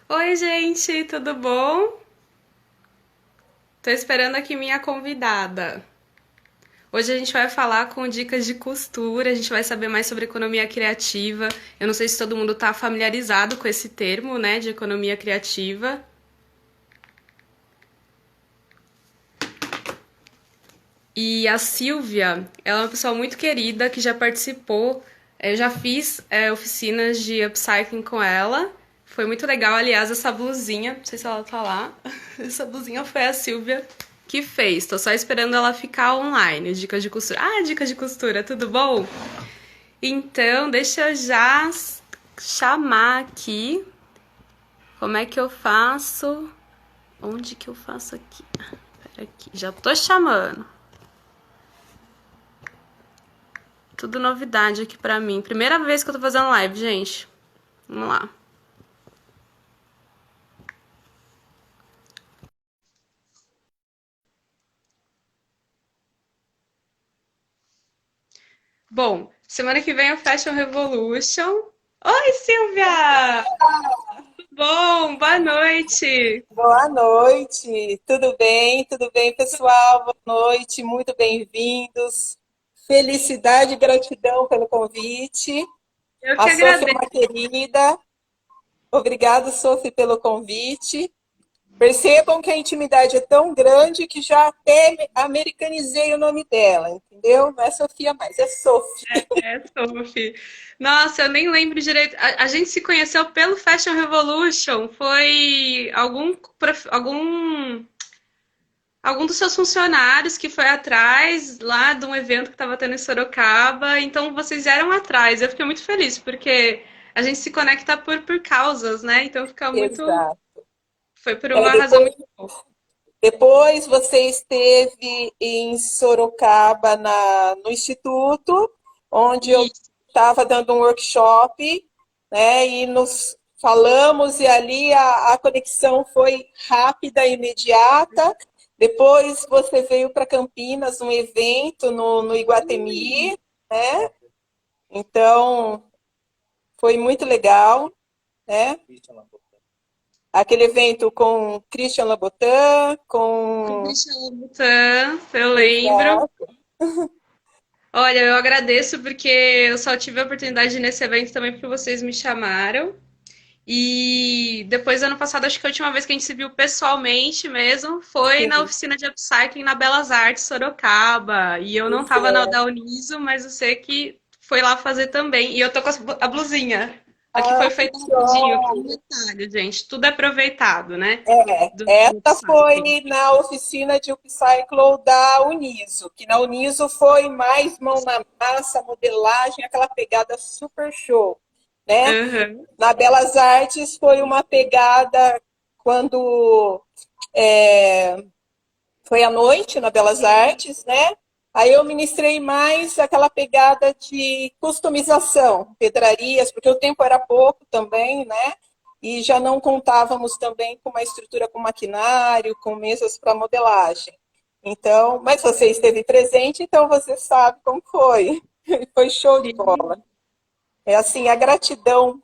Oi, gente, tudo bom? Tô esperando aqui minha convidada. Hoje a gente vai falar com dicas de costura, a gente vai saber mais sobre economia criativa. Eu não sei se todo mundo tá familiarizado com esse termo, né, de economia criativa. E a Silvia, ela é uma pessoa muito querida que já participou. Eu já fiz oficinas de upcycling com ela. Foi muito legal. Aliás, essa blusinha, não sei se ela tá lá. Essa blusinha foi a Silvia que fez. Tô só esperando ela ficar online. Dicas de costura. Ah, dicas de costura, tudo bom? Então, deixa eu já chamar aqui. Como é que eu faço? Onde que eu faço aqui? Pera aqui, já tô chamando. Tudo novidade aqui pra mim. Primeira vez que eu tô fazendo live, gente. Vamos lá. Bom, semana que vem é o Fashion Revolution. Oi, Silvia! Tudo bom? Boa noite! Boa noite, tudo bem? Tudo bem, pessoal? Boa noite, muito bem-vindos. Felicidade e gratidão pelo convite. Eu que A Sofia é agradeço. uma querida. Obrigado, Sofia, pelo convite. Percebam que a intimidade é tão grande que já até americanizei o nome dela, entendeu? Não é Sofia mais, é Sophie. É, Sophie. Nossa, eu nem lembro direito. A gente se conheceu pelo Fashion Revolution. Foi algum dos seus funcionários que foi atrás lá de um evento que estava tendo em Sorocaba. Então vocês eram atrás. Eu fiquei muito feliz porque a gente se conecta por causas, né? Então fica muito. Exato. Foi por É, uma razão depois, muito boa. depois você esteve em Sorocaba no Instituto, onde eu E estava dando um workshop, né? E nos falamos e ali a conexão foi rápida e imediata. Depois você veio para Campinas, um evento no Iguatemi, né? Então foi muito legal, né? Aquele evento com Christian Louboutin, com com Christian Louboutin, eu lembro. Exato. Olha, eu agradeço porque eu só tive a oportunidade de ir nesse evento também porque vocês me chamaram. E depois, ano passado, acho que a última vez que a gente se viu pessoalmente mesmo foi na Sim, oficina de upcycling na Belas Artes, Sorocaba. E eu não pois tava na é. da Uniso, mas eu sei que foi lá fazer também. E eu tô com a blusinha. Aqui Ah, foi que feita rapidinho, que é um show! detalhe, gente. Tudo é aproveitado, né? Do Essa upcycling. foi na oficina de upcycle da Uniso, que na Uniso foi mais mão na massa, modelagem, aquela pegada super show, né? Aham. Na Belas Artes foi uma pegada quando é, foi à noite na Belas Artes, né? Aí eu ministrei mais aquela pegada de customização, pedrarias, porque o tempo era pouco também, né? E já não contávamos também com uma estrutura com maquinário, com mesas para modelagem. Então, mas você esteve presente, então você sabe como foi. Foi show de bola. Sim, É assim, a gratidão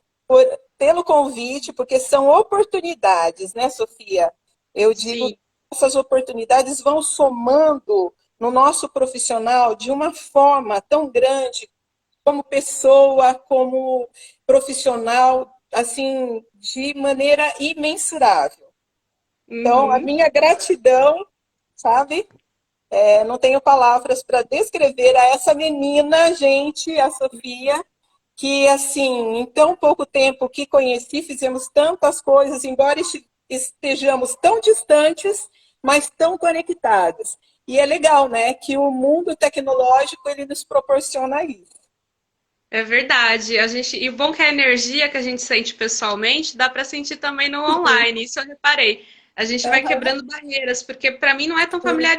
pelo convite, porque são oportunidades, né, Sofia? Eu digo sim. que essas oportunidades vão somando no nosso profissional de uma forma tão grande, como pessoa, como profissional, assim, de maneira imensurável. Então, a Uhum. minha gratidão, sabe? Não tenho palavras para descrever a essa menina, gente, a Sofia, que assim, em tão pouco tempo que conheci, fizemos tantas coisas, embora estejamos tão distantes, mas tão conectadas. E é legal, né, que o mundo tecnológico ele nos proporciona isso. É verdade. E o bom é que a energia que a gente sente pessoalmente dá para sentir também no online. Isso eu reparei. A gente vai Uhum, quebrando barreiras, porque para mim não é tão sim,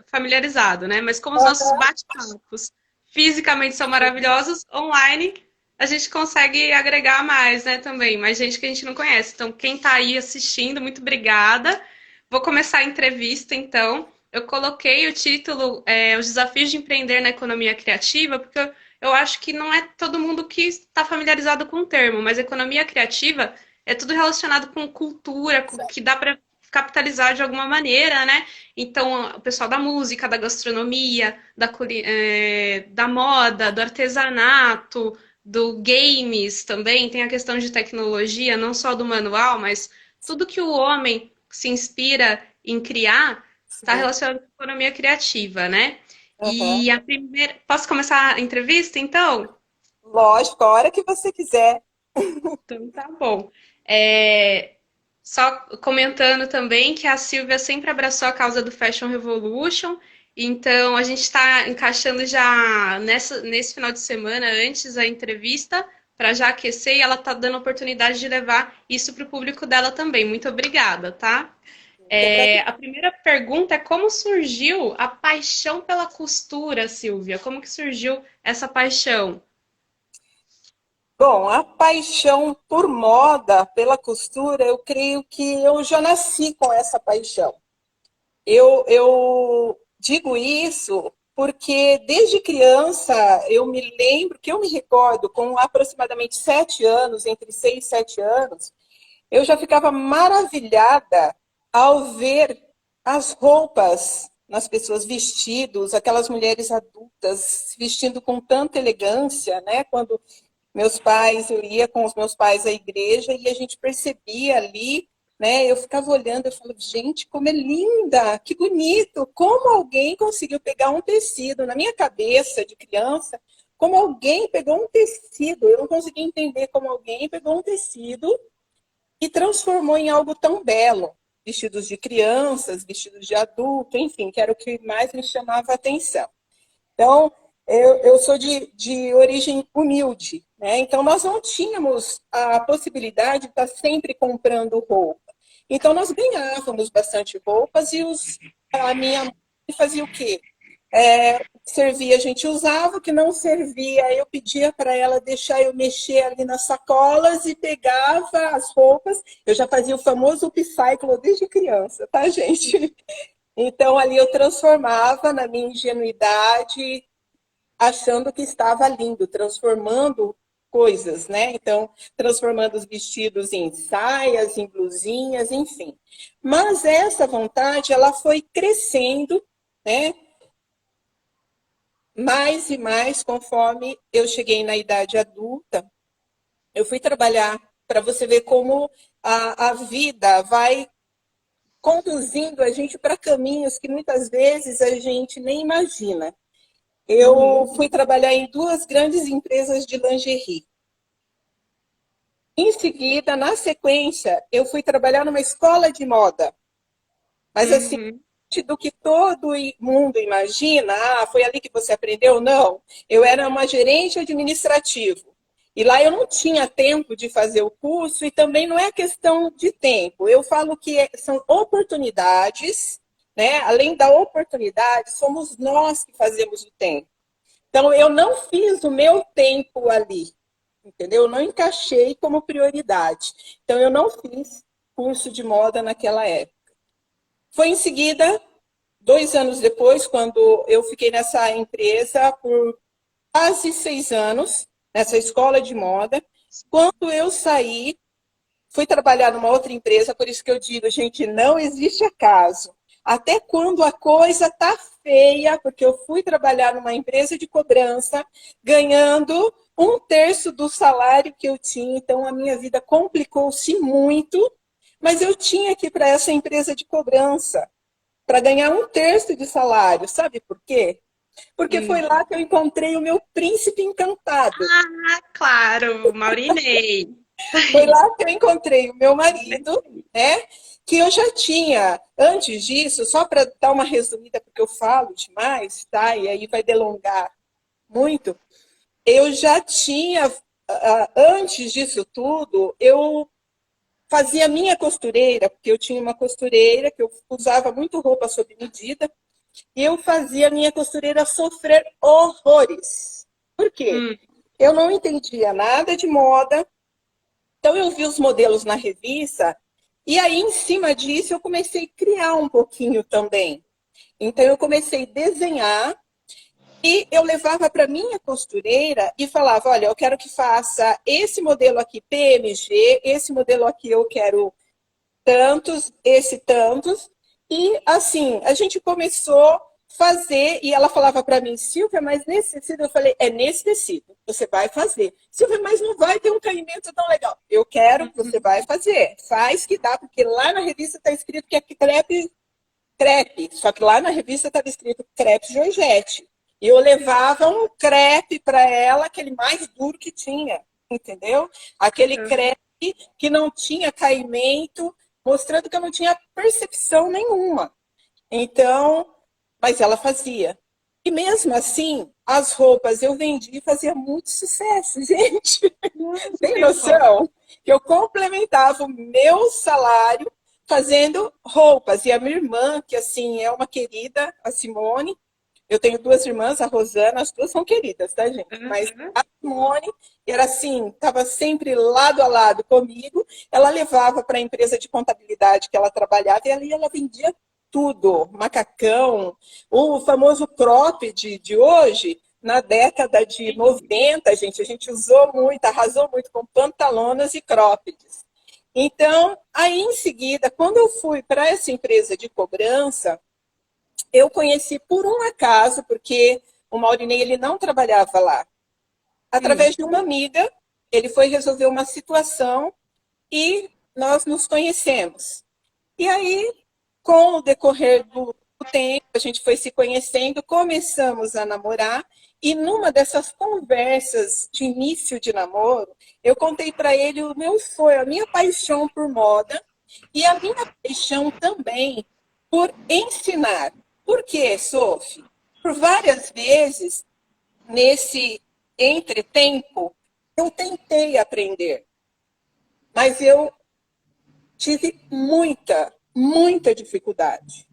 familiarizado, né? Mas como os nossos uhum, bate-papos fisicamente são maravilhosos, online a gente consegue agregar mais, né, também. Mais gente que a gente não conhece. Então, quem está aí assistindo, muito obrigada. Vou começar a entrevista, então. Eu coloquei o título, Os Desafios de Empreender na Economia Criativa, porque eu acho que não é todo mundo que está familiarizado com o termo, mas economia criativa é tudo relacionado com cultura, com que dá para capitalizar de alguma maneira, né? Então, o pessoal da música, da gastronomia, da moda, do artesanato, do games também, tem a questão de tecnologia, não só do manual, mas tudo que o homem se inspira em criar está Sim. relacionado com a economia criativa, né? Aham. E a primeira. Posso começar a entrevista, então? Lógico, a hora que você quiser. Então tá bom. É, só comentando também que a Silvia sempre abraçou a causa do Fashion Revolution. Então a gente está encaixando já nesse final de semana, antes da entrevista, para já aquecer, e ela está dando a oportunidade de levar isso para o público dela também. Muito obrigada, tá? Que A primeira pergunta é como surgiu a paixão pela costura, Silvia? Como que surgiu essa paixão? Bom, a paixão por moda, pela costura, eu creio que eu já nasci com essa paixão. Eu digo isso porque desde criança eu me lembro, que eu me recordo, com aproximadamente 7 anos, entre 6 e 7 anos, eu já ficava maravilhada ao ver as roupas nas pessoas, vestidos, aquelas mulheres adultas vestindo com tanta elegância, né? Quando meus pais, eu ia com os meus pais à igreja e a gente percebia ali, né? Eu ficava olhando, eu falava, gente, como é linda, que bonito, como alguém conseguiu pegar um tecido na minha cabeça de criança, como alguém pegou um tecido, eu não conseguia entender como alguém pegou um tecido e transformou em algo tão belo. Vestidos de crianças, vestidos de adulto, enfim, que era o que mais me chamava a atenção. Então, eu sou de origem humilde, né? Então, nós não tínhamos a possibilidade de estar sempre comprando roupa. Então, nós ganhávamos bastante roupas e a minha mãe fazia o quê? Servia, a gente usava, o que não servia, eu pedia para ela deixar eu mexer ali nas sacolas e pegava as roupas. Eu já fazia o famoso upcycle desde criança, tá, gente? Então, ali eu transformava na minha ingenuidade, achando que estava lindo, transformando coisas, né? Então, transformando os vestidos em saias, em blusinhas, enfim. Mas essa vontade, ela foi crescendo, né? Mais e mais conforme eu cheguei na idade adulta. Eu fui trabalhar para você ver como a vida vai conduzindo a gente para caminhos que muitas vezes a gente nem imagina. Eu Uhum, fui trabalhar em duas grandes empresas de lingerie. Em seguida, na sequência, eu fui trabalhar numa escola de moda. Mas assim, uhum, do que todo mundo imagina, foi ali que você aprendeu? Não. Eu era uma gerente administrativo. E lá eu não tinha tempo de fazer o curso e também não é questão de tempo. Eu falo que são oportunidades, né? Além da oportunidade, somos nós que fazemos o tempo. Então, eu não fiz o meu tempo ali, entendeu? Eu não encaixei como prioridade. Então, eu não fiz curso de moda naquela época. Foi em seguida, 2 anos depois, quando eu fiquei nessa empresa por quase 6 anos, nessa escola de moda. Quando eu saí, fui trabalhar numa outra empresa, por isso que eu digo, gente, não existe acaso. Até quando a coisa tá feia, porque eu fui trabalhar numa empresa de cobrança, ganhando 1/3 do salário que eu tinha, então a minha vida complicou-se muito, mas eu tinha que ir para essa empresa de cobrança para ganhar 1/3 de salário. Sabe por quê? Porque foi uhum. lá que eu encontrei o meu príncipe encantado. Ah, claro, Maurinei. Foi lá que eu encontrei o meu marido, né? Que eu já tinha, antes disso, só para dar uma resumida, porque eu falo demais, tá? E aí vai delongar muito. Eu já tinha, antes disso tudo, eu fazia minha costureira, porque eu tinha uma costureira que eu usava muito roupa sob medida, e eu fazia minha costureira sofrer horrores. Por quê? Hum, Eu não entendia nada de moda, então eu vi os modelos na revista e aí em cima disso eu comecei a criar um pouquinho também. Então eu comecei a desenhar E eu levava para minha costureira e falava, olha, eu quero que faça esse modelo aqui PMG, esse modelo aqui eu quero tantos, esse tantos. E assim, a gente começou a fazer, e ela falava para mim, Silvia, mas nesse tecido, eu falei, é nesse tecido, você vai fazer. Silvia, mas não vai ter um caimento tão legal. Eu quero, você vai fazer. Faz que dá, porque lá na revista está escrito que é crepe, só que lá na revista estava escrito crepe Georgette. E eu levava um crepe para ela, aquele mais duro que tinha, entendeu? Aquele crepe que não tinha caimento, mostrando que eu não tinha percepção nenhuma. Então, mas ela fazia. E mesmo assim, as roupas eu vendi e fazia muito sucesso, gente. Nossa, Tem que bom. noção? Que eu complementava o meu salário fazendo roupas. E a minha irmã, que assim é uma querida, a Simone, eu tenho duas irmãs, a Rosana, as duas são queridas, tá, gente? Mas Uhum. a Simone era assim, estava sempre lado a lado comigo. Ela levava para a empresa de contabilidade que ela trabalhava e ali ela vendia tudo, macacão, o famoso cropped de hoje, na década de 90, gente, a gente usou muito, arrasou muito com pantalonas e croppeds. Então, aí em seguida, quando eu fui para essa empresa de cobrança, eu conheci por um acaso, porque o Maurinei ele não trabalhava lá. Hum. Através de uma amiga, ele foi resolver uma situação e nós nos conhecemos. E aí, com o decorrer do tempo, a gente foi se conhecendo, começamos a namorar. E numa dessas conversas de início de namoro, eu contei para ele o meu sonho, a minha paixão por moda e a minha paixão também por ensinar. Por quê, Sophie? Por várias vezes, nesse entretempo, eu tentei aprender, mas eu tive muita dificuldade.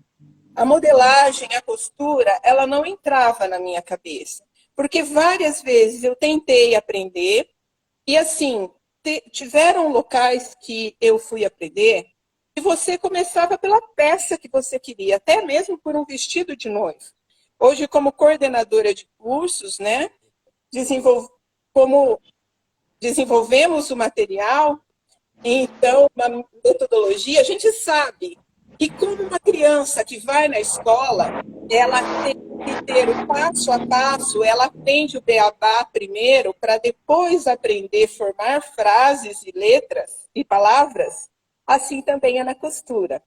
A modelagem, a costura, ela não entrava na minha cabeça. Porque várias vezes eu tentei aprender e, assim, tiveram locais que eu fui aprender e você começava pela peça que você queria, até mesmo por um vestido de noivo. Hoje, como coordenadora de cursos, né, desenvol como desenvolvemos o material, então, uma metodologia, a gente sabe que como uma criança que vai na escola, ela tem que ter o passo a passo, ela aprende o beabá primeiro, para depois aprender a formar frases e letras e palavras, assim também é na costura.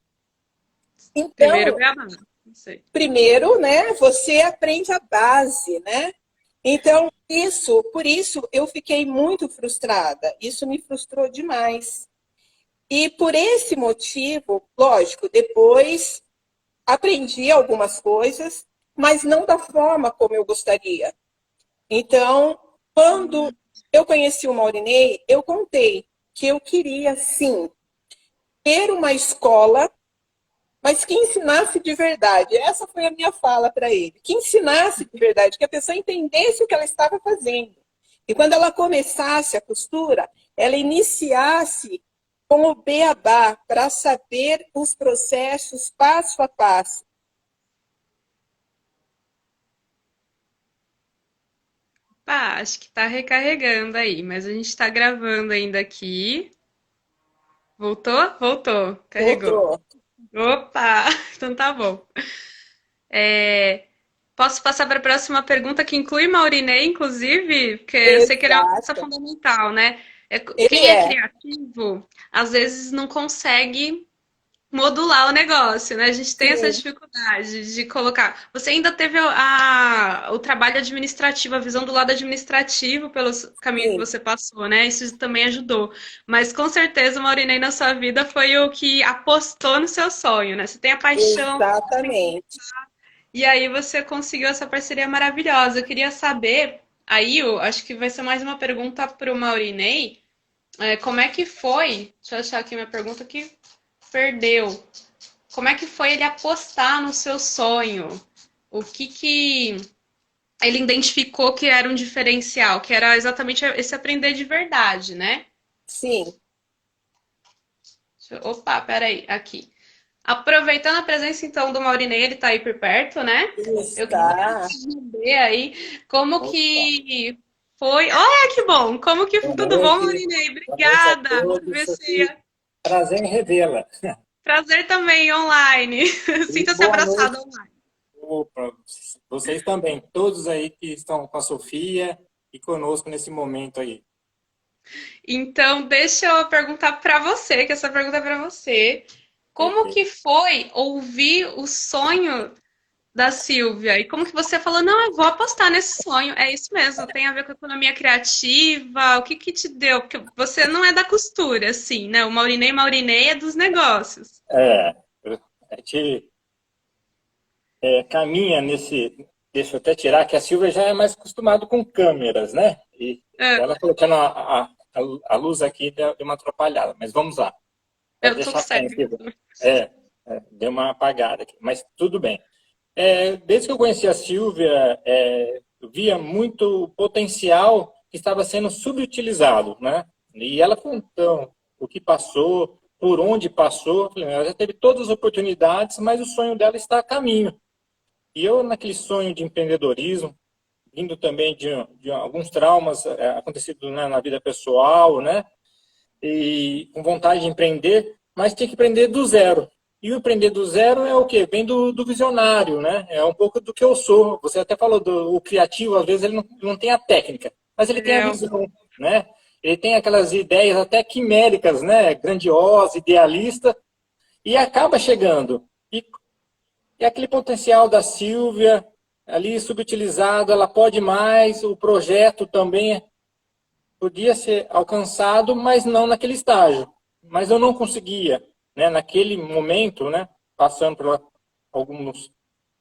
Primeiro Então, beabá. Não sei. primeiro, né, você aprende a base, né? Então, por isso eu fiquei muito frustrada. Isso me frustrou demais. E por esse motivo, lógico, depois aprendi algumas coisas, mas não da forma como eu gostaria. Então, quando eu conheci o Maurinei, eu contei que eu queria, sim, ter uma escola, mas que ensinasse de verdade. Essa foi a minha fala para ele. Que ensinasse de verdade, que a pessoa entendesse o que ela estava fazendo. E quando ela começasse a costura, ela iniciasse com o beabá, para saber os processos passo a passo. Pá, acho que tá recarregando aí, mas a gente tá gravando ainda aqui. Voltou? Voltou. Carregou. Voltou. Opa! Então tá bom. É, posso passar para a próxima pergunta que inclui Maurinei, inclusive, porque eu sei que ele é uma peça Exato. fundamental, né? Ele Quem é é. criativo, às vezes não consegue modular o negócio, né? A gente tem essa Sim, dificuldade de colocar. Você ainda teve o trabalho administrativo, a visão do lado administrativo pelo caminho que sim. você passou, né? Isso também ajudou. Mas com certeza o Maurinei na sua vida foi o que apostou no seu sonho, né? Você tem a paixão, Exatamente. e aí você conseguiu essa parceria maravilhosa. Eu queria saber, aí eu acho que vai ser mais uma pergunta para o Maurinei. Como é que foi? Deixa eu achar aqui minha pergunta que perdeu. Como é que foi ele apostar no seu sonho? O que ele identificou que era um diferencial, que era exatamente esse aprender de verdade, né? Sim. Opa, peraí, aqui. Aproveitando a presença, então, do Maurinei, ele tá aí por perto, né? Eu queria Está. saber aí como Opa, que foi. Olha que bom! Como que boa tudo bom, noite. Maurinei? Boa noite a Obrigada! todos, Sofia. Você... Prazer em revê-la. Prazer também online. E Sinta-se boa abraçado noite. online. Opa, vocês também, todos aí que estão com a Sofia e conosco nesse momento aí. Então, deixa eu perguntar para você, que essa pergunta é para você. Como Perfeito. que foi ouvir o sonho da Silvia? E como que você falou, não, eu vou apostar nesse sonho. É isso mesmo, tem a ver com economia criativa. O que que te deu? Porque você não é da costura, assim, né? O Maurinei Maurinei é dos negócios. É, a gente caminha nesse. Deixa eu até tirar, que a Silvia já é mais acostumada com câmeras, né? E É, ela colocando a luz aqui deu uma atrapalhada, mas vamos lá. Pode eu tô deixar certa. sem, Silvia. É, deu uma apagada aqui, mas tudo bem. Desde que eu conheci a Silvia, eu via muito potencial que estava sendo subutilizado, né? E ela contando o que passou, por onde passou, eu falei, ela já teve todas as oportunidades, mas o sonho dela está a caminho. E eu, naquele sonho de empreendedorismo, vindo também de alguns traumas acontecidos, né, na vida pessoal, né? E com vontade de empreender, mas tinha que empreender do zero. E o empreender do zero é o quê? Vem do visionário, né? É um pouco do que eu sou. Você até falou do o criativo, às vezes ele não tem a técnica, mas ele tem a É, visão, né? Ele tem aquelas ideias até quiméricas, né? Grandiosa, idealista, e acaba chegando. E aquele potencial da Silvia, ali subutilizado, ela pode mais, o projeto também podia ser alcançado, mas não naquele estágio. Mas eu não conseguia, né, naquele momento, né, passando por algumas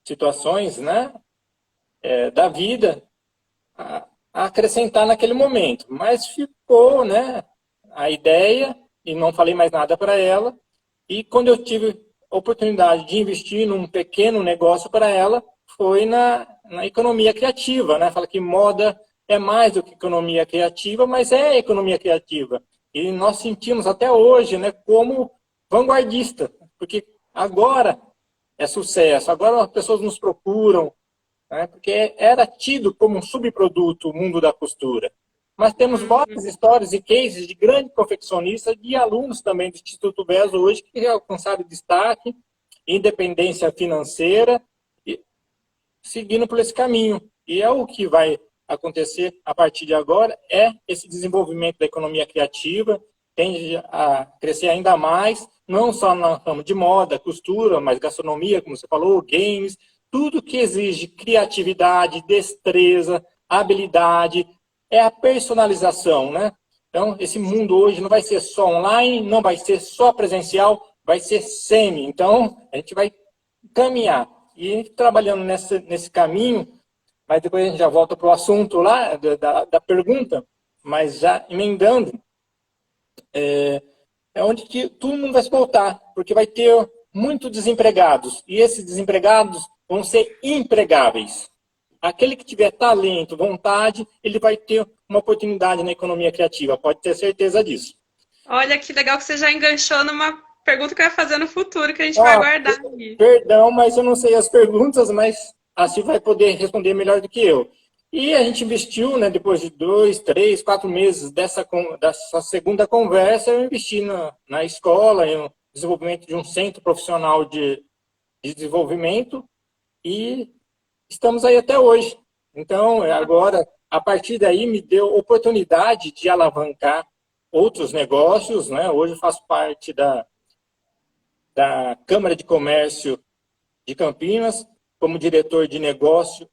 situações, né, da vida, a acrescentar naquele momento. Mas ficou, né, a ideia e não falei mais nada para ela. E quando eu tive a oportunidade de investir num pequeno negócio para ela, foi na economia criativa, né? Fala que moda é mais do que economia criativa, mas é economia criativa. E nós sentimos até hoje, né, como vanguardista, porque agora é sucesso, agora as pessoas nos procuram, né, porque era tido como um subproduto o mundo da costura. Mas temos várias histórias e cases de grandes confeccionistas, de alunos também do Instituto VES hoje, que alcançaram destaque, independência financeira, e seguindo por esse caminho. E é o que vai acontecer a partir de agora, é esse desenvolvimento da economia criativa, tende a crescer ainda mais, não só no ramo de moda, costura, mas gastronomia, como você falou, games, tudo que exige criatividade, destreza, habilidade, é a personalização, né? Então, esse mundo hoje não vai ser só online, não vai ser só presencial, vai ser semi. Então, a gente vai caminhar. E trabalhando nesse caminho, mas depois a gente já volta para o assunto lá da pergunta, mas já emendando, é onde que todo mundo vai se voltar, porque vai ter muitos desempregados, e esses desempregados vão ser empregáveis. Aquele que tiver talento, vontade, ele vai ter uma oportunidade na economia criativa, pode ter certeza disso. olha que legal que você já enganchou numa pergunta que eu ia fazer no futuro, que a gente vai Ah, guardar aí. perdão, mas eu não sei as perguntas, mas a Silvia vai poder responder melhor do que eu. E a gente investiu, né, depois de 2, 3, 4 meses dessa segunda conversa, eu investi na escola, em desenvolvimento de um centro profissional de desenvolvimento e estamos aí até hoje. Então, agora, a partir daí, me deu oportunidade de alavancar outros negócios, né? Hoje eu faço parte da Câmara de Comércio de Campinas, como diretor de negócio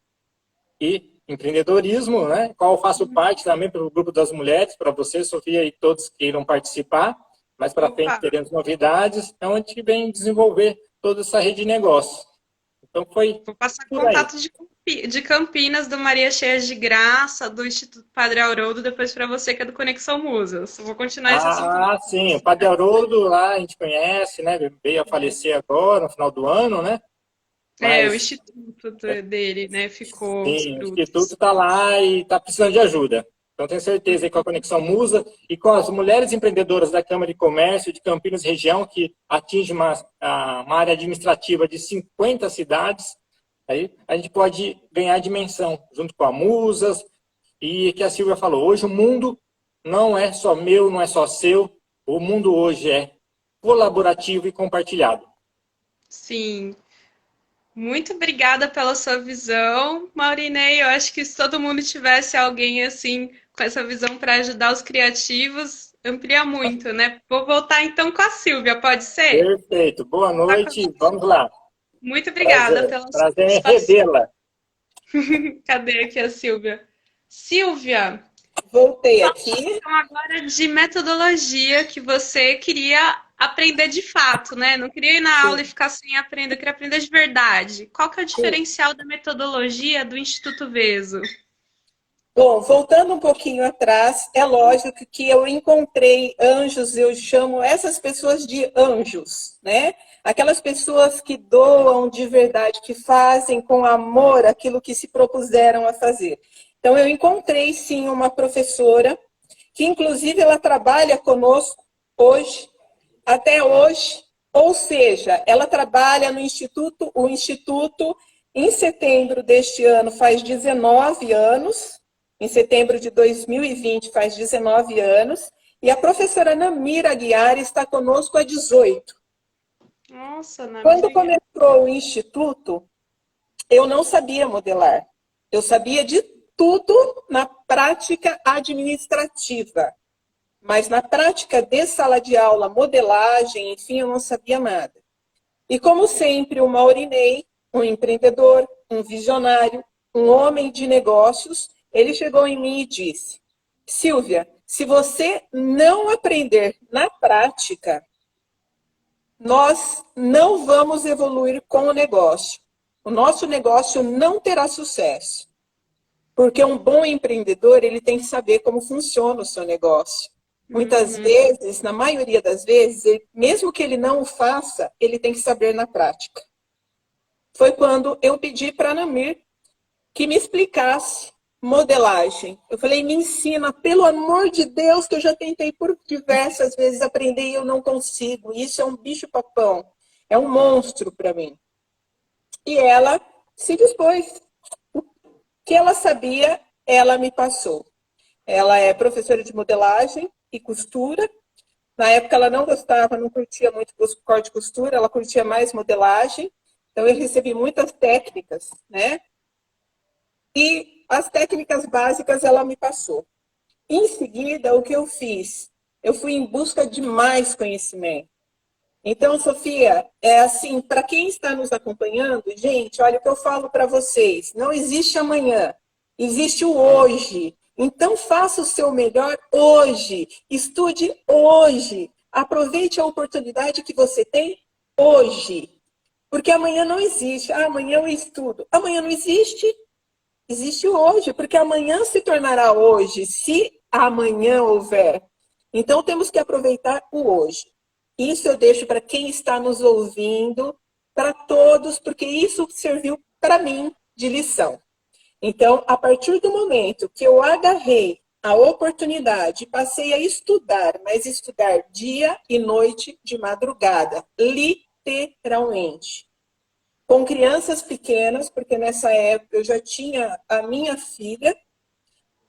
e empreendedorismo, né? Qual eu faço parte também pelo Grupo das Mulheres, para você, Sofia, e todos que irão participar. Mais para frente Opa, teremos novidades, é onde que vem desenvolver toda essa rede de negócios. Então foi vou passar por aí. contato de Campinas, do Maria Cheia de Graça, do Instituto Padre Haroldo, depois para você que é do Conexão Musas. Vou continuar esse assunto. Ah, sim, o Padre Haroldo lá a gente conhece, né? Veio a falecer agora, no final do ano, né? É, o Mas instituto dele, né, ficou os sim, o Instituto frutos. está lá e está precisando de ajuda. Então, tenho certeza que com a Conexão Musa e com as mulheres empreendedoras da Câmara de Comércio de Campinas região, que atinge uma área administrativa de 50 cidades, aí a gente pode ganhar dimensão, junto com a Musas, e que a Silvia falou, hoje o mundo não é só meu, não é só seu, o mundo hoje é colaborativo e compartilhado. Sim. Muito obrigada pela sua visão, Maurinei. Eu acho que se todo mundo tivesse alguém assim, com essa visão para ajudar os criativos, amplia muito, né? Vou voltar então com a Silvia, pode ser? Perfeito. Boa noite. Vamos lá. Muito obrigada Prazer. pela sua Prazer em participação. revê-la. Cadê aqui a Silvia? Silvia, Voltei aqui. então agora de metodologia que você queria aprender de fato, né? Não queria ir na aula e ficar sem aprender, queria aprender de verdade. Qual que é o diferencial da metodologia do Instituto Veso? Bom, voltando um pouquinho atrás, é lógico que eu encontrei anjos, eu chamo essas pessoas de anjos, né? Aquelas pessoas que doam de verdade, que fazem com amor aquilo que se propuseram a fazer. Então, eu encontrei, sim, uma professora, que inclusive ela trabalha conosco hoje, até hoje, ou seja, ela trabalha no Instituto, o Instituto, em setembro deste ano, faz 19 anos, em setembro de 2020 faz 19 anos, e a professora Namira Aguiar está conosco há 18. Nossa, Namira. Quando começou o Instituto, eu não sabia modelar. Eu sabia de tudo na prática administrativa. Mas na prática de sala de aula, modelagem, enfim, eu não sabia nada. E como sempre, o Maurinei, um empreendedor, um visionário, um homem de negócios, ele chegou em mim e disse, Silvia, se você não aprender na prática, nós não vamos evoluir com o negócio. O nosso negócio não terá sucesso. Porque um bom empreendedor, ele tem que saber como funciona o seu negócio. Muitas vezes, na maioria das vezes, mesmo que ele não o faça, ele tem que saber na prática. Foi quando eu pedi para a Namir que me explicasse modelagem. Eu falei, me ensina, pelo amor de Deus, que eu já tentei por diversas vezes aprender e eu não consigo. Isso é um bicho-papão, é um monstro para mim. E ela se dispôs. O que ela sabia, ela me passou. Ela é professora de modelagem e costura. Na época ela não gostava, não curtia muito corte e costura, ela curtia mais modelagem. Então eu recebi muitas técnicas, né? E as técnicas básicas ela me passou. Em seguida, o que eu fiz? Eu fui em busca de mais conhecimento. Então, Sofia, é assim, para quem está nos acompanhando, gente, olha o que eu falo para vocês, não existe amanhã, existe o hoje. Então, faça o seu melhor hoje, estude hoje, aproveite a oportunidade que você tem hoje. Porque amanhã não existe, amanhã eu estudo. Amanhã não existe, existe hoje, porque amanhã se tornará hoje, se amanhã houver. Então, temos que aproveitar o hoje. Isso eu deixo para quem está nos ouvindo, para todos, porque isso serviu para mim de lição. Então, a partir do momento que eu agarrei a oportunidade, passei a estudar, mas estudar dia e noite de madrugada, literalmente. Com crianças pequenas, porque nessa época eu já tinha a minha filha,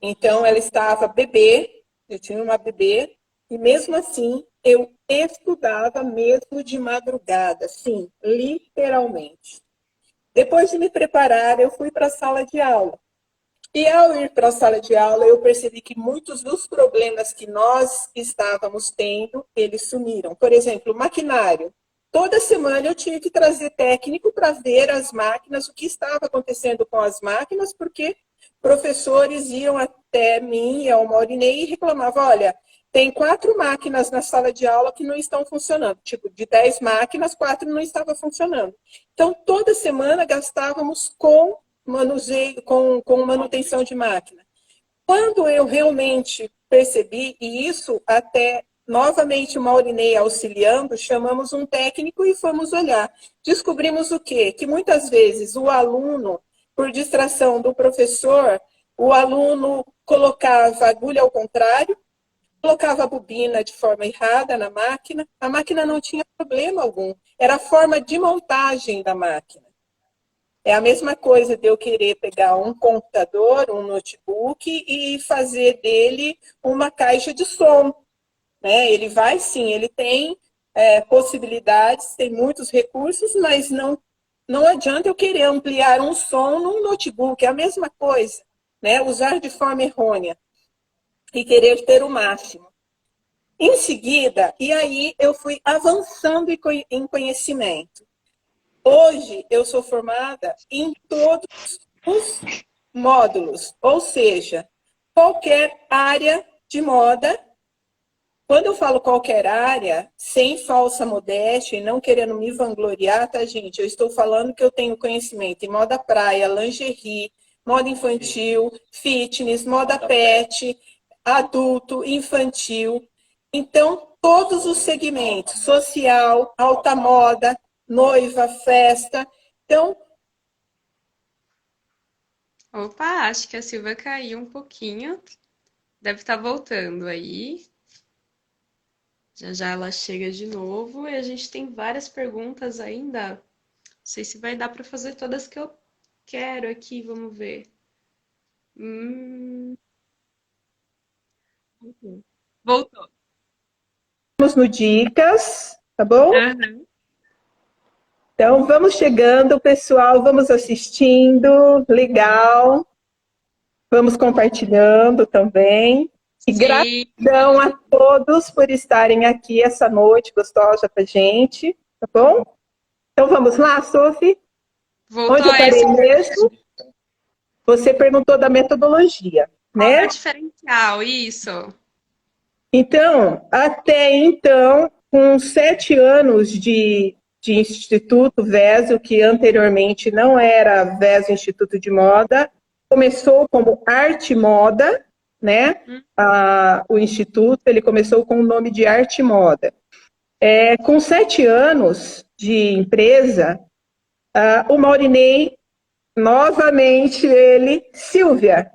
então ela estava bebê, eu tinha uma bebê, e mesmo assim eu estudava mesmo de madrugada, sim, literalmente. Depois de me preparar, eu fui para a sala de aula. E ao ir para a sala de aula, eu percebi que muitos dos problemas que nós estávamos tendo, eles sumiram. Por exemplo, maquinário. Toda semana eu tinha que trazer técnico para ver as máquinas, o que estava acontecendo com as máquinas, porque professores iam até mim e ao Maurinei e reclamavam, olha, tem 4 máquinas na sala de aula que não estão funcionando. Tipo, de 10 máquinas, 4 não estavam funcionando. Então, toda semana gastávamos com manuseio, com manutenção de máquina. Quando eu realmente percebi, e isso até novamente o Maurinei auxiliando, chamamos um técnico e fomos olhar. Descobrimos o quê? Que muitas vezes o aluno, por distração do professor, o aluno colocava a agulha ao contrário, colocava a bobina de forma errada na máquina, a máquina não tinha problema algum. Era a forma de montagem da máquina. É a mesma coisa de eu querer pegar um computador, um notebook e fazer dele uma caixa de som. Né? Ele vai sim, ele tem possibilidades, tem muitos recursos, mas não adianta eu querer ampliar um som num notebook, é a mesma coisa. Né? Usar de forma errônea e querer ter o máximo. Em seguida, e aí eu fui avançando em conhecimento. Hoje eu sou formada em todos os módulos, ou seja, qualquer área de moda. Quando eu falo qualquer área, sem falsa modéstia e não querendo me vangloriar, tá, gente? Eu estou falando que eu tenho conhecimento em moda praia, lingerie, moda infantil, fitness, moda pet, adulto, infantil. Então, todos os segmentos, social, alta moda, noiva, festa. Então, Opa, acho que a Silvia caiu um pouquinho. Deve estar voltando aí. Já já ela chega de novo e a gente tem várias perguntas ainda. Não sei se vai dar para fazer todas que eu quero aqui, vamos ver. Hum, voltou. vamos no dicas, tá bom? Aham. Então, vamos chegando, pessoal, vamos assistindo, legal. Vamos compartilhando também. E Sim, gratidão a todos por estarem aqui essa noite gostosa pra gente, tá bom? Então vamos lá, Sophie? voltou Onde eu esse. parei mesmo? Você perguntou da metodologia, Qual é o né? diferencial? Isso. Então, até então, com 7 anos de Instituto VESO, que anteriormente não era VESO Instituto de Moda, começou como Arte Moda, né? O Instituto, ele começou com o nome de Arte Moda. Com 7 anos de empresa, o Maurinei, novamente ele, Silvia,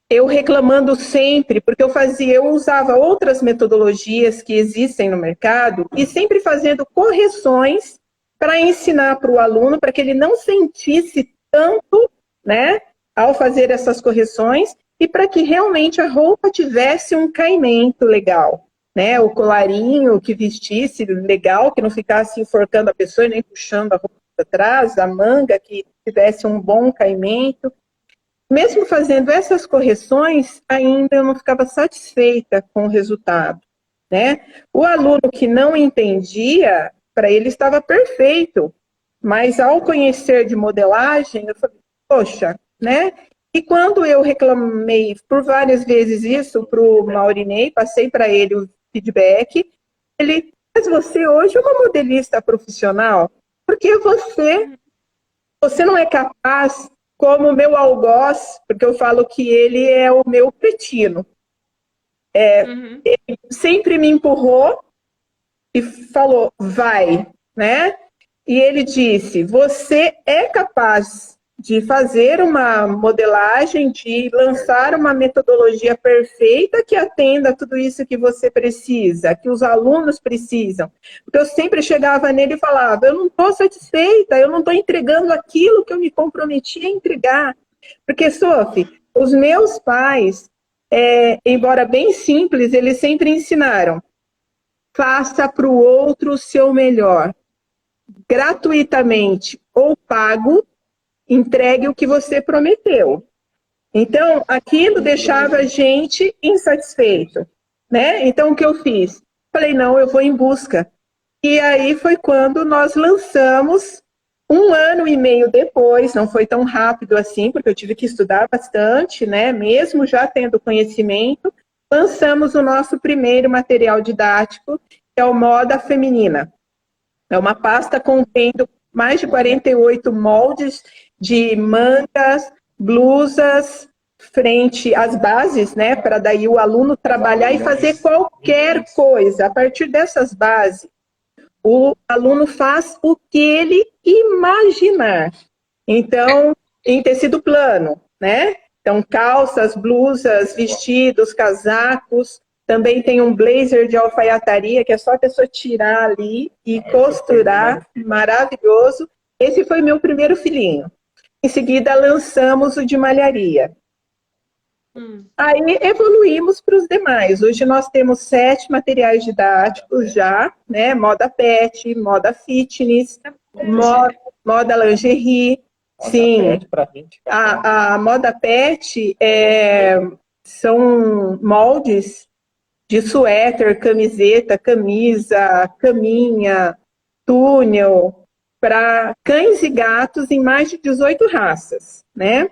eu reclamando sempre, porque eu usava outras metodologias que existem no mercado e sempre fazendo correções para ensinar para o aluno, para que ele não sentisse tanto, né, ao fazer essas correções e para que realmente a roupa tivesse um caimento legal, né, o colarinho que vestisse legal, que não ficasse enforcando a pessoa e nem puxando a roupa para trás, a manga que tivesse um bom caimento. Mesmo fazendo essas correções, ainda eu não ficava satisfeita com o resultado, né? O aluno que não entendia, para ele estava perfeito, mas ao conhecer de modelagem, eu falei, poxa, né? E quando eu reclamei por várias vezes isso para o Maurinei, passei para ele o feedback, ele, mas você hoje é uma modelista profissional, porque você não é capaz, como o meu algoz, porque eu falo que ele é o meu cretino, Uhum. sempre me empurrou e falou, vai, né? E ele disse, você é capaz de fazer uma modelagem, de lançar uma metodologia perfeita que atenda a tudo isso que você precisa, que os alunos precisam. Porque eu sempre chegava nele e falava, eu não estou satisfeita, eu não estou entregando aquilo que eu me comprometi a entregar. Porque, Sophie, os meus pais, embora bem simples, eles sempre ensinaram, faça para o outro o seu melhor, gratuitamente ou pago, entregue o que você prometeu. Então, aquilo deixava a gente insatisfeito, né? Então, o que eu fiz? Falei, não, eu vou em busca. E aí foi quando nós lançamos, 1 ano e meio depois, não foi tão rápido assim, porque eu tive que estudar bastante, né? Mesmo já tendo conhecimento, lançamos o nosso primeiro material didático, que é o Moda Feminina. É uma pasta contendo mais de 48 moldes de mangas, blusas, frente às bases, né? Para daí o aluno trabalhar e fazer qualquer coisa. A partir dessas bases, o aluno faz o que ele imaginar. Então, em tecido plano, né? Então, calças, blusas, vestidos, casacos. Também tem um blazer de alfaiataria, que é só a pessoa tirar ali e costurar. Maravilhoso. Esse foi meu primeiro filhinho. Em seguida, lançamos o de malharia. Aí evoluímos para os demais. Hoje nós temos 7 materiais didáticos já, né? Moda pet, moda fitness, moda lingerie. Sim, a moda pet são moldes de suéter, camiseta, camisa, caminha, túnel, para cães e gatos em mais de 18 raças, né?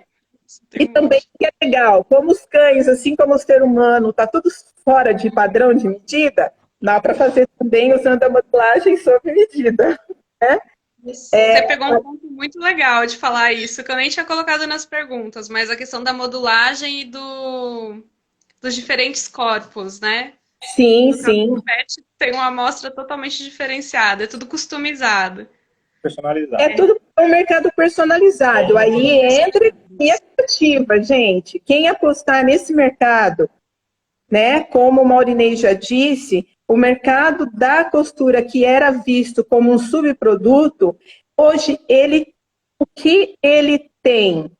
E também que é legal, como os cães, assim como o ser humano, está tudo fora de padrão de medida, dá para fazer também usando a modelagem sob medida, né? Você pegou um ponto muito legal de falar isso, que eu nem tinha colocado nas perguntas, mas a questão da modulagem e dos diferentes corpos, né? Sim, sim. O pet tem uma amostra totalmente diferenciada, é tudo customizado. Personalizado. É tudo um mercado personalizado. Aí entra e é criativa, gente. Quem apostar nesse mercado, né? Como o Maurinei já disse, o mercado da costura que era visto como um subproduto, hoje o que ele tem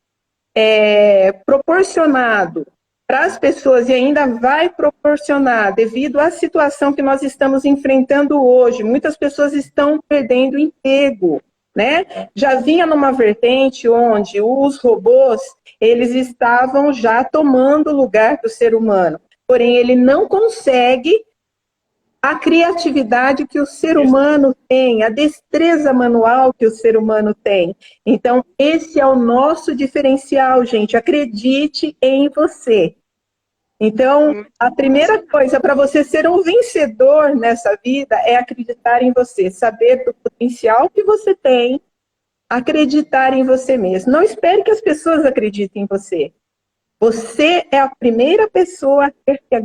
proporcionado para as pessoas e ainda vai proporcionar devido à situação que nós estamos enfrentando hoje. Muitas pessoas estão perdendo emprego, né? Já vinha numa vertente onde os robôs, eles estavam já tomando o lugar do ser humano. Porém, ele não consegue a criatividade que o ser humano tem, a destreza manual que o ser humano tem. Então, esse é o nosso diferencial, gente. Acredite em você. Então, a primeira coisa para você ser um vencedor nessa vida é acreditar em você, saber do potencial que você tem, acreditar em você mesmo. Não espere que as pessoas acreditem em você. Você é a primeira pessoa a ter que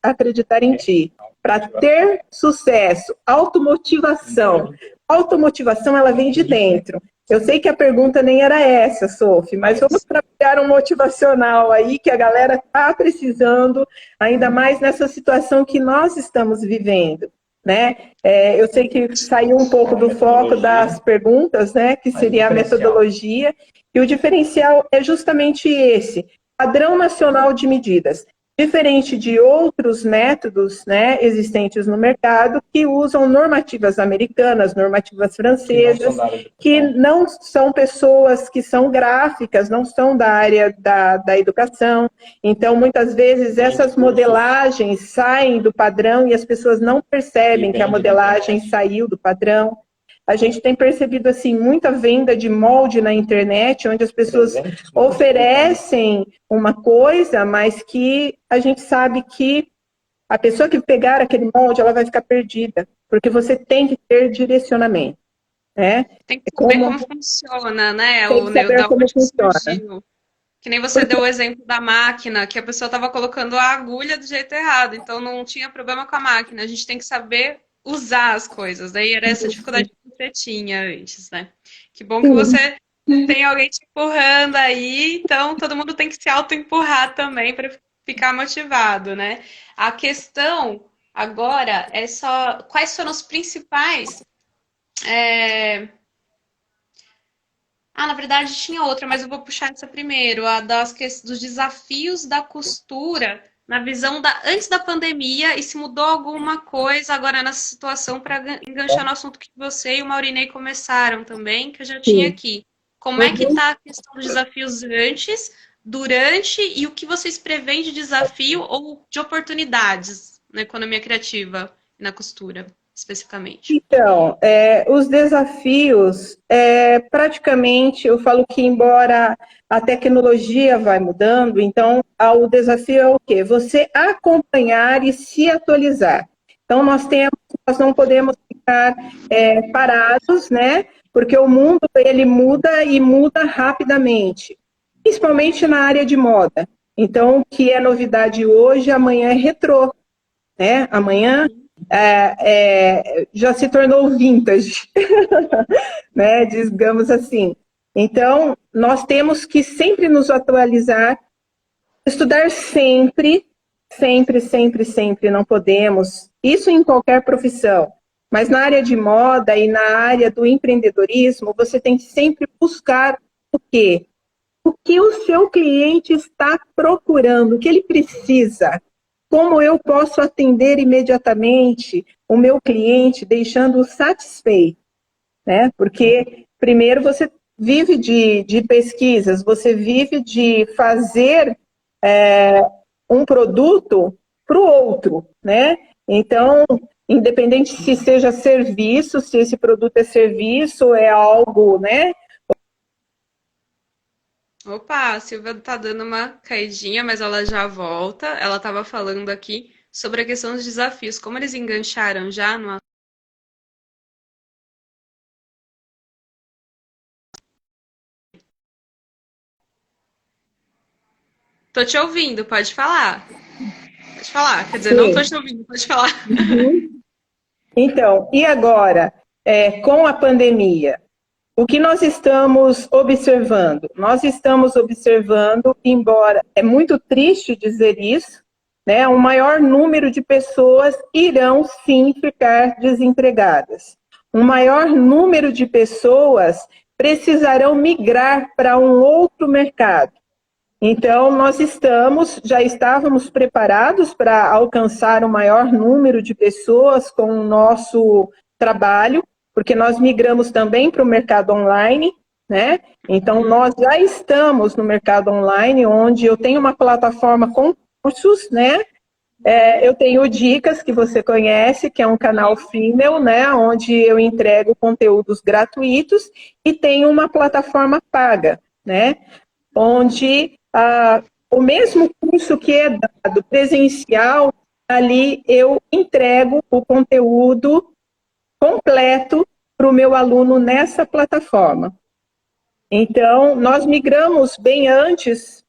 acreditar em ti. Para ter sucesso, automotivação. Automotivação, ela vem de dentro. Eu sei que a pergunta nem era essa, Sophie, mas vamos trabalhar um motivacional aí que a galera está precisando, ainda mais nessa situação que nós estamos vivendo, né? Eu sei que saiu um pouco do foco das perguntas, né? Que seria a metodologia, e o diferencial é justamente esse, padrão nacional de medidas. Diferente de outros métodos, né, existentes no mercado, que usam normativas americanas, normativas francesas, que não são pessoas que são gráficas, não são da área da educação. Então, muitas vezes, essas modelagens saem do padrão e as pessoas não percebem que a modelagem saiu do padrão. A gente tem percebido, assim, muita venda de molde na internet, onde as pessoas oferecem uma coisa, mas que a gente sabe que a pessoa que pegar aquele molde, ela vai ficar perdida, porque você tem que ter direcionamento, né? Tem que saber como funciona, né? Tem que saber como funciona. Que nem você deu o exemplo da máquina, que a pessoa estava colocando a agulha do jeito errado, então não tinha problema com a máquina. A gente tem que saber usar as coisas. Daí era essa dificuldade que você tinha antes, né? Que bom que você tem alguém te empurrando aí, então todo mundo tem que se auto-empurrar também para ficar motivado, né? A questão agora é só quais foram os principais. Na verdade tinha outra, mas eu vou puxar essa primeiro, a dos desafios da costura na visão antes da pandemia e se mudou alguma coisa agora nessa situação para enganchar no assunto que você e o Maurinei começaram também, que eu já tinha aqui. Como é que está a questão dos desafios antes, durante e o que vocês preveem de desafio ou de oportunidades na economia criativa e na costura, especificamente? Então, os desafios, praticamente, eu falo que embora a tecnologia vai mudando, então o desafio é o quê? Você acompanhar e se atualizar. Então, nós não podemos ficar parados, né? Porque o mundo, ele muda e muda rapidamente, principalmente na área de moda. Então, o que é novidade hoje, amanhã é retrô, né? Amanhã já se tornou vintage, né? Digamos assim. Então, nós temos que sempre nos atualizar Estudar sempre, sempre, sempre, sempre não podemos, isso em qualquer profissão, mas na área de moda e na área do empreendedorismo, você tem que sempre buscar o quê? O que o seu cliente está procurando, o que ele precisa, como eu posso atender imediatamente o meu cliente, deixando-o satisfeito, né? Porque, primeiro, você vive de pesquisas, você vive de fazer um produto para o outro, né? Então, independente se seja serviço, se esse produto é serviço, é algo, né? Opa, a Silvia tá dando uma caidinha, mas ela já volta. Ela estava falando aqui sobre a questão dos desafios, como eles engancharam já no. Tô te ouvindo, pode falar. Pode falar. Quer dizer, não tô Sim. te ouvindo, pode falar. Então, e agora, com a pandemia? O que nós estamos observando? Nós estamos observando, embora é muito triste dizer isso, né, um maior número de pessoas irão sim ficar desempregadas. Um maior número de pessoas precisarão migrar para um outro mercado. Então, nós já estávamos preparados para alcançar o maior número de pessoas com o nosso trabalho, porque nós migramos também para o mercado online, né? Então, nós já estamos no mercado online, onde eu tenho uma plataforma com cursos, né? Eu tenho Dicas, que você conhece, que é um canal freemium, né? Onde eu entrego conteúdos gratuitos, e tenho uma plataforma paga, né? Onde o mesmo curso que é dado presencial, ali eu entrego o conteúdo completo para o meu aluno nessa plataforma. Então, nós migramos bem antes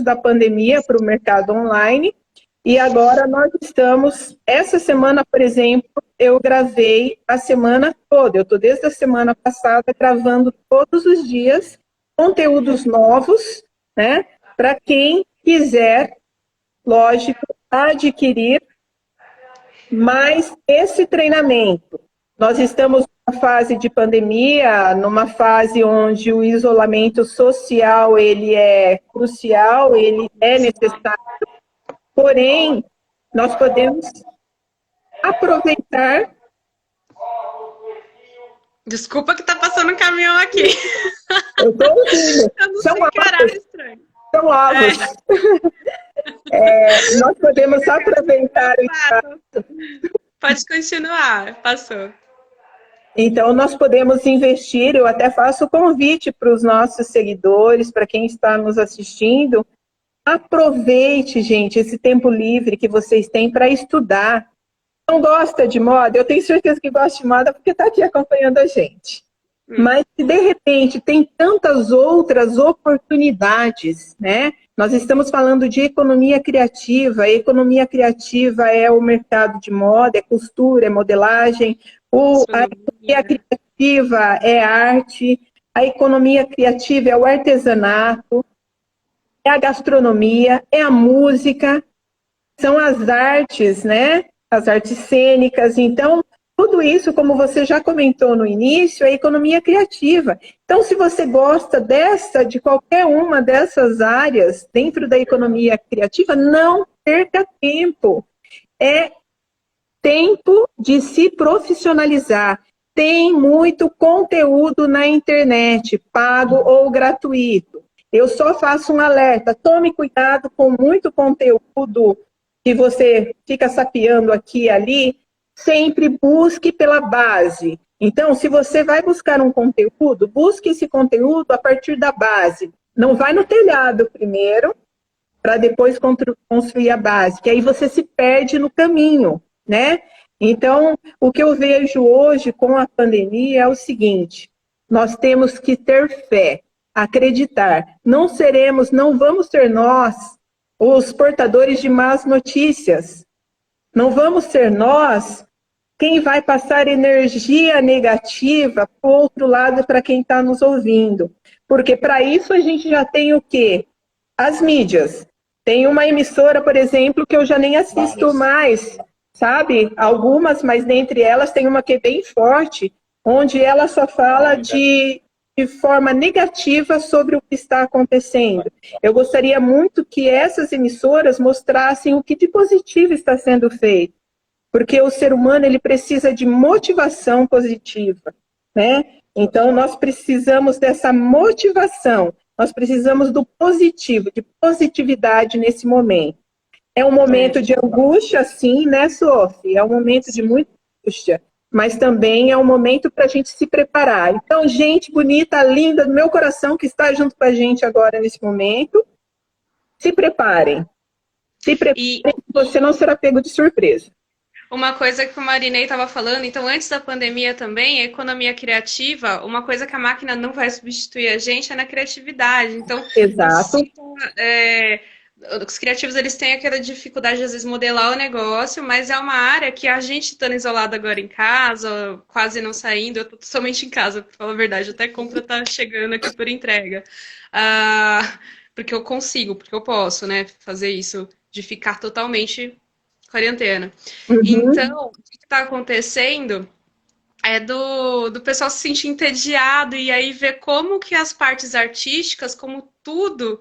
da pandemia para o mercado online, e agora nós estamos, essa semana, por exemplo, eu gravei a semana toda, eu estou desde a semana passada gravando todos os dias conteúdos novos, né, para quem quiser, lógico, adquirir mais esse treinamento. Nós estamos numa fase de pandemia, numa fase onde o isolamento social ele é crucial, ele é necessário, porém, nós podemos aproveitar. Desculpa que tá passando um caminhão aqui. Eu estou ouvindo. Eu não São sei que horário estranho. São ovos. Nós podemos aproveitar. Pode continuar, passou. Então, nós podemos investir, eu até faço o convite para os nossos seguidores, para quem está nos assistindo, aproveite, gente, esse tempo livre que vocês têm para estudar. Não gosta de moda? Eu tenho certeza que gosta de moda porque está aqui acompanhando a gente. Mas, se de repente, tem tantas outras oportunidades, né? Nós estamos falando de economia criativa. A economia criativa é o mercado de moda, é costura, é modelagem. A economia criativa é arte. A economia criativa é o artesanato, é a gastronomia, é a música, são as artes, né? As artes cênicas. Então, tudo isso, como você já comentou no início, é economia criativa. Então, se você gosta de qualquer uma dessas áreas dentro da economia criativa, não perca tempo. É tempo de se profissionalizar. Tem muito conteúdo na internet, pago ou gratuito. Eu só faço um alerta, tome cuidado com muito conteúdo que você fica sapeando aqui e ali, sempre busque pela base. Então, se você vai buscar um conteúdo, busque esse conteúdo a partir da base. Não vai no telhado primeiro, para depois construir a base, que aí você se perde no caminho, né? Então, o que eu vejo hoje com a pandemia é o seguinte: nós temos que ter fé, acreditar. Não vamos ser nós os portadores de más notícias. Não vamos ser nós quem vai passar energia negativa para o outro lado, para quem está nos ouvindo. Porque para isso a gente já tem o quê? As mídias. Tem uma emissora, por exemplo, que eu já nem assisto mais, sabe? Algumas, mas dentre elas tem uma que é bem forte, onde ela só fala de forma negativa sobre o que está acontecendo. Eu gostaria muito que essas emissoras mostrassem o que de positivo está sendo feito, porque o ser humano ele precisa de motivação positiva, né? Então, nós precisamos dessa motivação, nós precisamos do positivo, de positividade nesse momento. É um momento de angústia, sim, né, Sophie? É um momento de muita angústia, mas também é um momento para a gente se preparar. Então, gente bonita, linda, do meu coração, que está junto com a gente agora nesse momento, se preparem. Se preparem, você não será pego de surpresa. Uma coisa que o Marinei estava falando, então antes da pandemia também, a economia criativa, uma coisa que a máquina não vai substituir a gente é na criatividade. Então, exato. Os criativos eles têm aquela dificuldade de às vezes modelar o negócio, mas é uma área que a gente estando isolado agora em casa, quase não saindo, eu tô somente em casa, para falar a verdade, até compra tá chegando aqui por entrega. Porque eu consigo, porque eu posso, né, fazer isso, de ficar totalmente quarentena. Uhum. Então, o que está acontecendo é do pessoal se sentir entediado e aí ver como que as partes artísticas, como tudo,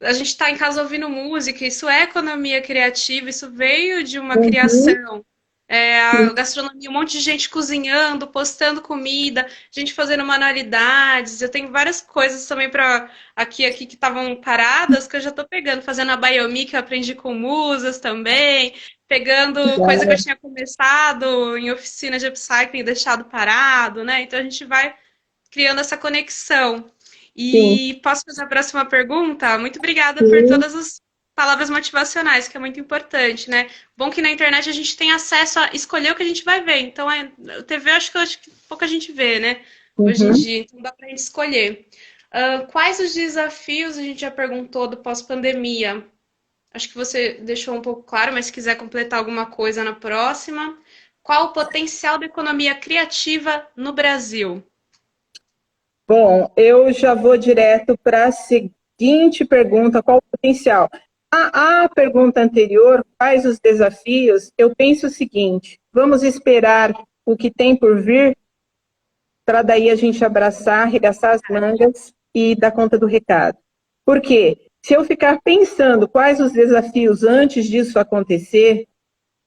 a gente está em casa ouvindo música, isso é economia criativa, isso veio de uma criação. A gastronomia, um monte de gente cozinhando, postando comida, gente fazendo manualidades. Eu tenho várias coisas também para aqui que estavam paradas, que eu já estou pegando, fazendo a Biomi, que eu aprendi com musas também, pegando coisa que eu tinha começado em oficina de upcycling e deixado parado, né? Então a gente vai criando essa conexão. E posso fazer a próxima pergunta? Muito obrigada por todas as palavras motivacionais, que é muito importante, né? Bom que na internet a gente tem acesso a escolher o que a gente vai ver. Então, TV eu acho que pouca gente vê, né? Hoje em dia, então dá pra gente escolher. Quais os desafios, a gente já perguntou, do pós-pandemia? Acho que você deixou um pouco claro, mas se quiser completar alguma coisa na próxima. Qual o potencial da economia criativa no Brasil? Bom, eu já vou direto para a seguinte pergunta: qual o potencial? A pergunta anterior, quais os desafios? Eu penso o seguinte: vamos esperar o que tem por vir, para daí a gente abraçar, arregaçar as mangas e dar conta do recado. Por quê? Se eu ficar pensando quais os desafios antes disso acontecer,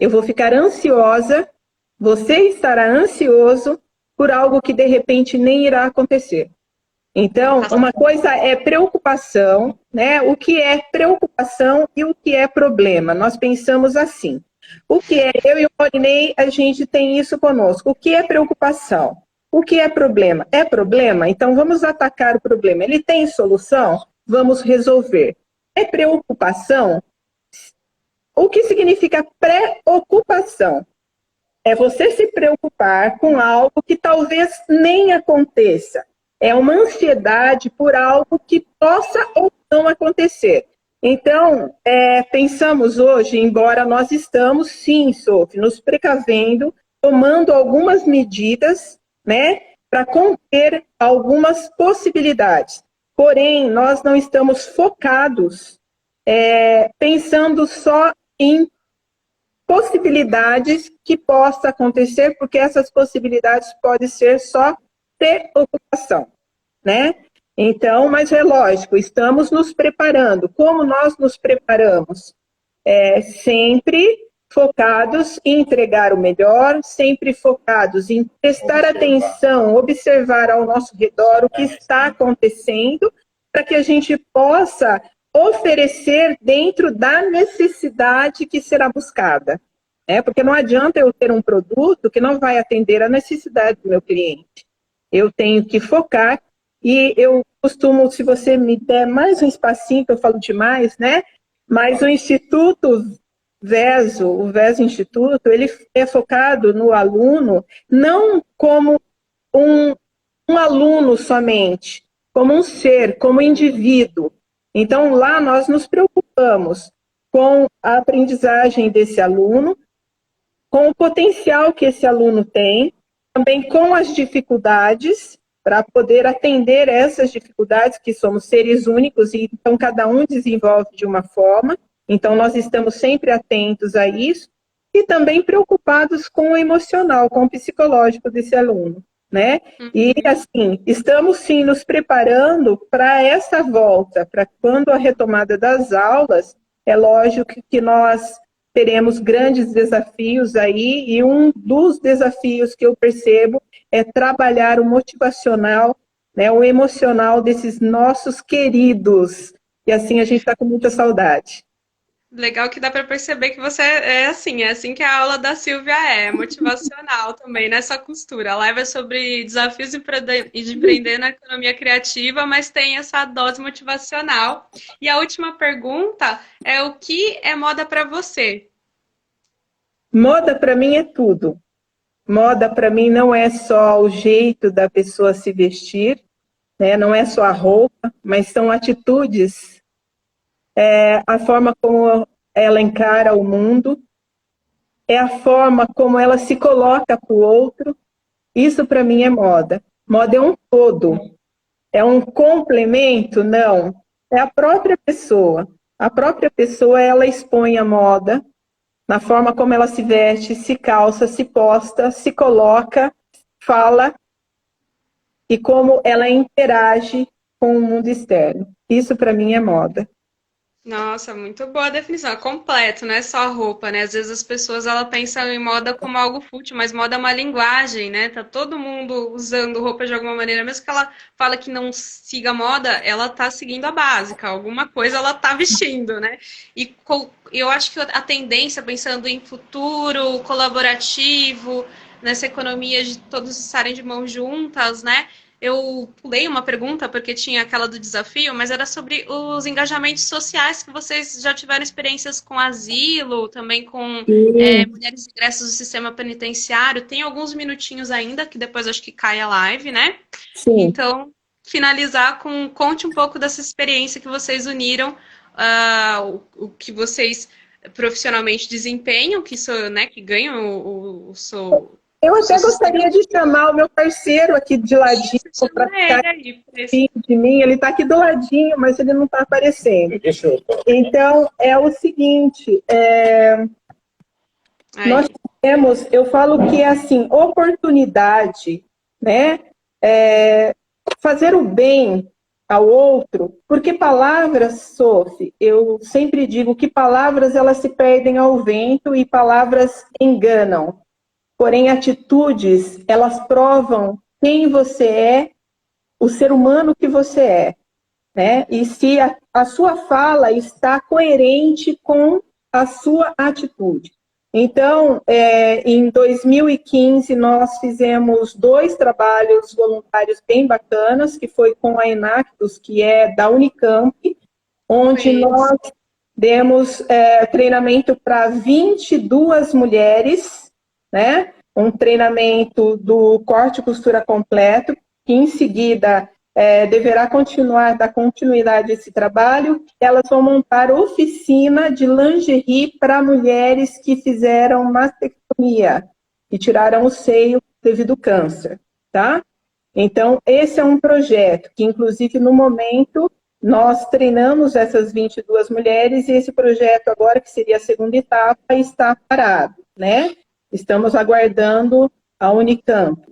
eu vou ficar ansiosa, você estará ansioso por algo que de repente nem irá acontecer. Então, uma coisa é preocupação, né? O que é preocupação e o que é problema? Nós pensamos assim. O que é, eu e o Marinei, a gente tem isso conosco. O que é preocupação? O que é problema? É problema? Então, vamos atacar o problema. Ele tem solução? Vamos resolver. É preocupação? O que significa preocupação? É você se preocupar com algo que talvez nem aconteça. É uma ansiedade por algo que possa ou não acontecer. Então, pensamos hoje, embora nós estamos, sim, Sophie, nos precavendo, tomando algumas medidas, né, para conter algumas possibilidades. Porém, nós não estamos focados, pensando só em possibilidades que possa acontecer, porque essas possibilidades podem ser só preocupação, né? Então, mas é lógico, estamos nos preparando. Como nós nos preparamos? Sempre focados em entregar o melhor, sempre focados em prestar atenção, observar ao nosso redor o que está acontecendo, para que a gente possa oferecer dentro da necessidade que será buscada. Porque não adianta eu ter um produto que não vai atender a necessidade do meu cliente. Eu tenho que focar, e eu costumo, se você me der mais um espacinho, que eu falo demais, né? Mas o Instituto VESO, o VESO Instituto, ele é focado no aluno, não como um aluno somente, como um ser, como indivíduo. Então, lá nós nos preocupamos com a aprendizagem desse aluno, com o potencial que esse aluno tem, também com as dificuldades, para poder atender essas dificuldades, que somos seres únicos, e então cada um desenvolve de uma forma. Então, nós estamos sempre atentos a isso e também preocupados com o emocional, com o psicológico desse aluno, né? E, assim, estamos, sim, nos preparando para essa volta, para quando a retomada das aulas, é lógico que nós teremos grandes desafios aí, e um dos desafios que eu percebo é trabalhar o motivacional, né, o emocional desses nossos queridos. E assim a gente está com muita saudade. Legal que dá para perceber que você é assim que a aula da Silvia é motivacional também, nessa costura. A live é sobre desafios de empreender na economia criativa, mas tem essa dose motivacional. E a última pergunta é: o que é moda para você? Moda para mim é tudo. Moda para mim não é só o jeito da pessoa se vestir, né? Não é só a roupa, mas são atitudes, a forma como ela encara o mundo, é a forma como ela se coloca para o outro. Isso para mim é moda. Moda é um todo. É um complemento? Não. É a própria pessoa. A própria pessoa, ela expõe a moda na forma como ela se veste, se calça, se posta, se coloca, fala e como ela interage com o mundo externo. Isso para mim é moda. Nossa, muito boa a definição. É completo, não é só roupa, né? Às vezes as pessoas pensam em moda como algo fútil, mas moda é uma linguagem, né? Tá todo mundo usando roupa de alguma maneira, mesmo que ela fala que não siga a moda, ela tá seguindo a básica, alguma coisa ela tá vestindo, né? E eu acho que a tendência, pensando em futuro colaborativo, nessa economia de todos estarem de mãos juntas, né? Eu pulei uma pergunta porque tinha aquela do desafio, mas era sobre os engajamentos sociais que vocês já tiveram experiências com asilo, também com mulheres ingressos do sistema penitenciário. Tem alguns minutinhos ainda, que depois acho que cai a live, né? Sim. Então, finalizar com, conte um pouco dessa experiência que vocês uniram, o que vocês profissionalmente desempenham, que ganham o seu... Eu até gostaria de chamar o meu parceiro aqui de ladinho para ficar de mim. Ele está aqui do ladinho, mas ele não está aparecendo. Então, é o seguinte, nós temos, eu falo que é assim, oportunidade, né? Fazer o bem ao outro, porque palavras, Sophie, eu sempre digo que palavras elas se perdem ao vento e palavras enganam. Porém, atitudes, elas provam quem você é, o ser humano que você é, né? E se a sua fala está coerente com a sua atitude. Então, em 2015, nós fizemos 2 trabalhos voluntários bem bacanas, que foi com a Enactus, que é da Unicamp, onde nós demos treinamento para 22 mulheres, né? Um treinamento do corte e costura completo, que em seguida deverá dar continuidade a esse trabalho. Elas vão montar oficina de lingerie para mulheres que fizeram mastectomia, que tiraram o seio devido ao câncer, tá? Então, esse é um projeto que, inclusive, no momento, nós treinamos essas 22 mulheres e esse projeto agora, que seria a segunda etapa, está parado, né? Estamos aguardando a Unicamp.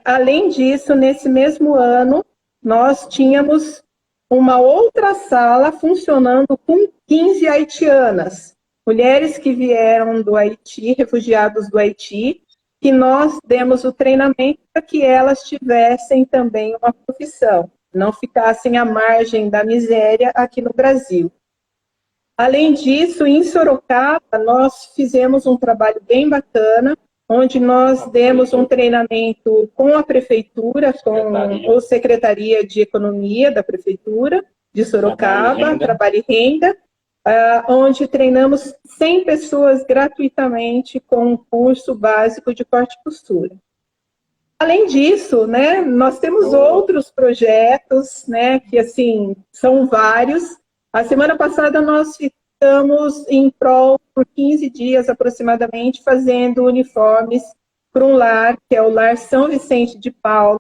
Além disso, nesse mesmo ano, nós tínhamos uma outra sala funcionando com 15 haitianas, mulheres que vieram do Haiti, refugiados do Haiti, que nós demos o treinamento para que elas tivessem também uma profissão, não ficassem à margem da miséria aqui no Brasil. Além disso, em Sorocaba, nós fizemos um trabalho bem bacana, onde nós demos um treinamento com a Prefeitura, com a Secretaria de Economia da Prefeitura de Sorocaba, Trabalho e Renda, onde treinamos 100 pessoas gratuitamente com um curso básico de corte e costura. Além disso, né, nós temos outros projetos, né, que assim, são vários. A semana passada nós ficamos em prol por 15 dias aproximadamente fazendo uniformes para um lar, que é o Lar São Vicente de Paulo,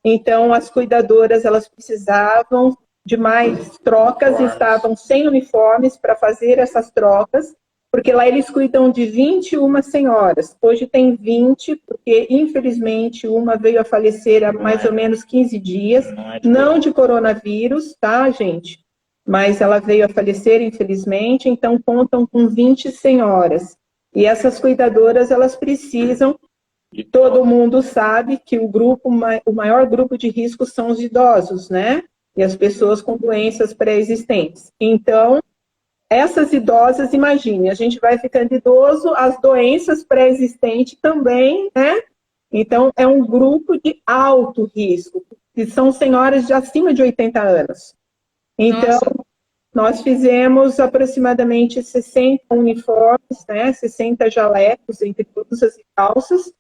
Então, as cuidadoras, elas precisavam de mais trocas, estavam sem uniformes para fazer essas trocas, porque lá eles cuidam de 21 senhoras. Hoje tem 20, porque infelizmente uma veio a falecer há mais ou menos 15 dias, não de coronavírus, tá, gente? Mas ela veio a falecer, infelizmente, então contam com 20 senhoras. E essas cuidadoras, elas precisam, todo mundo sabe que o maior grupo de risco são os idosos, né? E as pessoas com doenças pré-existentes. Então, essas idosas, imagine, a gente vai ficando idoso, as doenças pré-existentes também, né? Então, é um grupo de alto risco, que são senhoras de acima de 80 anos. Então, nossa, nós fizemos aproximadamente 60 uniformes, né? 60 jalecos, entre blusas e calças,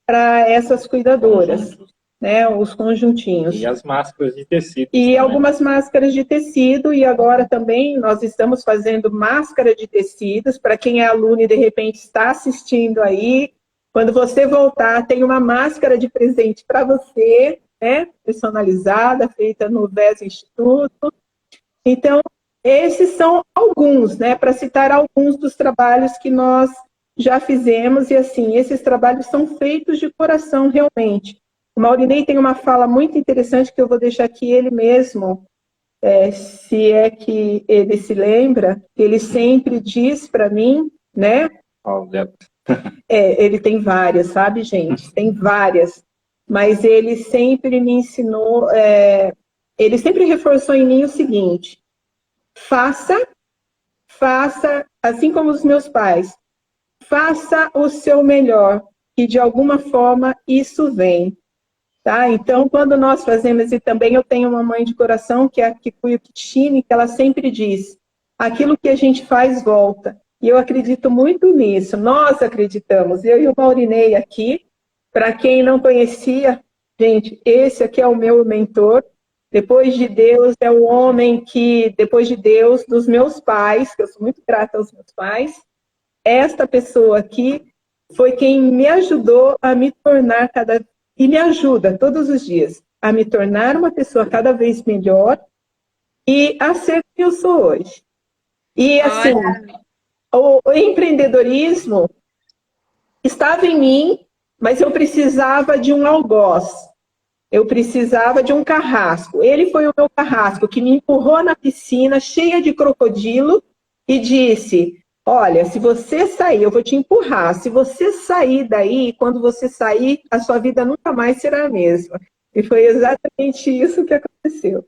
para essas cuidadoras. Né, os conjuntinhos. E as máscaras de tecido. E também. Algumas máscaras de tecido, e agora também nós estamos fazendo máscara de tecidos, para quem é aluno e de repente está assistindo aí, quando você voltar, tem uma máscara de presente para você, né, personalizada, feita no VES Instituto. Então, esses são alguns, né, para citar alguns dos trabalhos que nós já fizemos, e assim, esses trabalhos são feitos de coração, realmente. O Maurinei tem uma fala muito interessante que eu vou deixar aqui ele mesmo, se é que ele se lembra, ele sempre diz para mim, né? Ele tem várias, sabe, gente? Tem várias. Mas ele sempre me ensinou, ele sempre reforçou em mim o seguinte: faça, assim como os meus pais, faça o seu melhor, que de alguma forma isso vem. Tá? Então, quando nós fazemos, e também eu tenho uma mãe de coração, que é a Kikuyo Kishine, que ela sempre diz, aquilo que a gente faz volta. E eu acredito muito nisso, nós acreditamos, eu e o Maurinei aqui. Para quem não conhecia, gente, esse aqui é o meu mentor, depois de Deus, é o homem que, depois de Deus, dos meus pais, que eu sou muito grata aos meus pais, esta pessoa aqui foi quem me ajudou a me tornar e me ajuda todos os dias a me tornar uma pessoa cada vez melhor e a ser quem eu sou hoje. E assim, o empreendedorismo estava em mim, mas eu precisava de um algoz. Eu precisava de um carrasco. Ele foi o meu carrasco que me empurrou na piscina cheia de crocodilo e disse: olha, se você sair, eu vou te empurrar. Se você sair daí, quando você sair, a sua vida nunca mais será a mesma. E foi exatamente isso que aconteceu.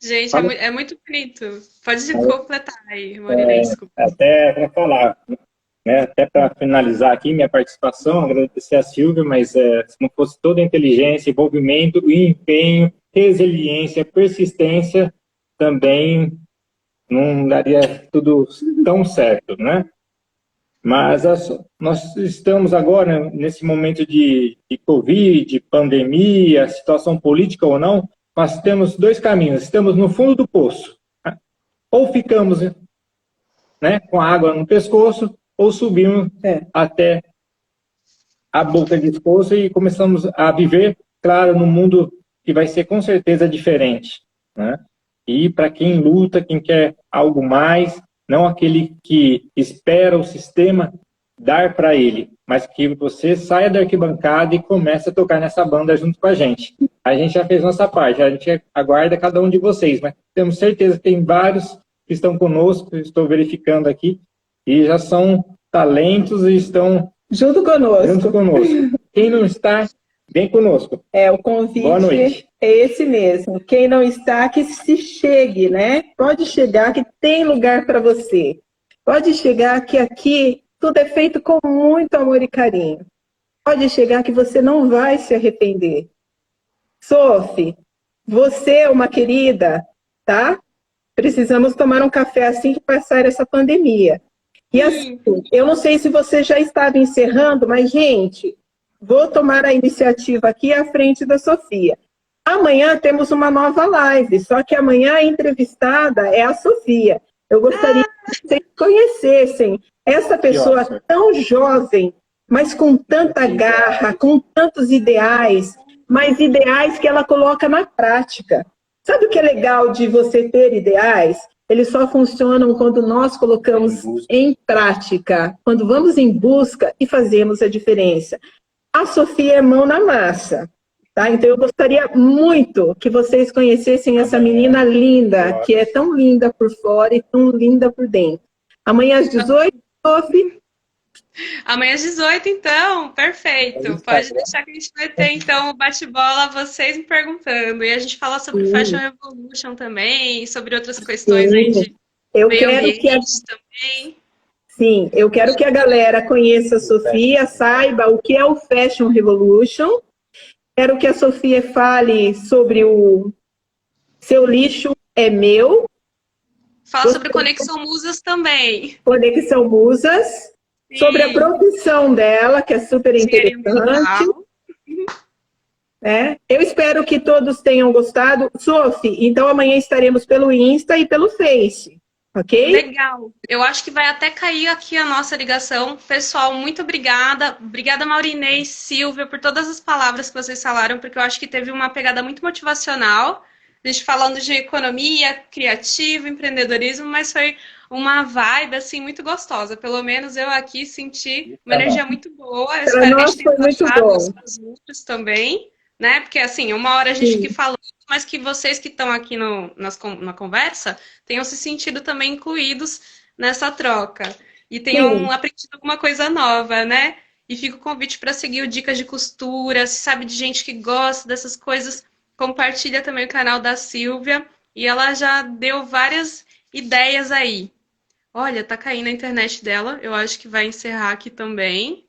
Gente, é muito bonito. Pode completar aí, Maurinei, desculpa. Até para falar, né, até para finalizar aqui minha participação, agradecer a Silvia, mas se não fosse toda a inteligência, envolvimento, empenho, resiliência, persistência, também não daria tudo tão certo, né? Mas nós estamos agora, nesse momento de Covid, pandemia, situação política ou não, nós temos dois caminhos. Estamos no fundo do poço. Né? Ou ficamos, né, com a água no pescoço, ou subimos até a boca do poço e começamos a viver, claro, num mundo que vai ser com certeza diferente, né? E para quem luta, quem quer algo mais, não aquele que espera o sistema dar para ele, mas que você saia da arquibancada e comece a tocar nessa banda junto com a gente. A gente já fez nossa parte, a gente aguarda cada um de vocês, mas temos certeza que tem vários que estão conosco, estou verificando aqui, e já são talentos e estão junto conosco. Quem não está, vem conosco. O convite é esse mesmo. Quem não está, que se chegue, né? Pode chegar, que tem lugar para você. Pode chegar, que aqui tudo é feito com muito amor e carinho. Pode chegar que você não vai se arrepender. Sophie, você é uma querida, tá? Precisamos tomar um café assim que passar essa pandemia. E assim, eu não sei se você já estava encerrando, mas, gente, vou tomar a iniciativa aqui à frente da Sofia. Amanhã temos uma nova live, só que amanhã a entrevistada é a Sofia. Eu gostaria que vocês conhecessem essa pessoa tão jovem, mas com tanta garra, com tantos ideais, mas ideais que ela coloca na prática. Sabe o que é legal de você ter ideais? Eles só funcionam quando nós colocamos em prática, quando vamos em busca e fazemos a diferença. A Sofia é mão na massa, tá? Então eu gostaria muito que vocês conhecessem essa menina linda, que é tão linda por fora e tão linda por dentro. Amanhã às 18, Sophie? Amanhã às 18, então, perfeito. Pode deixar que a gente vai ter, então, o bate-bola, vocês me perguntando. E a gente fala sobre Fashion Revolution também, sobre outras questões aí de eu meio quero ambiente que também. Sim, eu quero que a galera conheça a Sofia, saiba o que é o Fashion Revolution. Quero que a Sofia fale sobre o Seu Lixo é Meu. Fala sobre Conexão Musas também. Conexão Musas. Sim. Sobre a profissão dela, que é super interessante. Eu espero que todos tenham gostado. Sophie, então amanhã estaremos pelo Insta e pelo Face, ok? Legal. Eu acho que vai até cair aqui a nossa ligação. Pessoal, muito obrigada. Obrigada, Maurinei, Silvia, por todas as palavras que vocês falaram, porque eu acho que teve uma pegada muito motivacional. A gente falando de economia, criativo, empreendedorismo, mas foi uma vibe, assim, muito gostosa. Pelo menos eu aqui senti uma energia muito boa. Eu espero que a gente tenha gostado os outros também, né? Porque, assim, uma hora a gente que falou, mas que vocês que estão aqui na conversa tenham se sentido também incluídos nessa troca. E tenham aprendido alguma coisa nova, né? E fica o convite para seguir o Dicas de Costura. Se sabe de gente que gosta dessas coisas, compartilha também o canal da Silvia. E ela já deu várias ideias aí. Olha, tá caindo a internet dela. Eu acho que vai encerrar aqui também.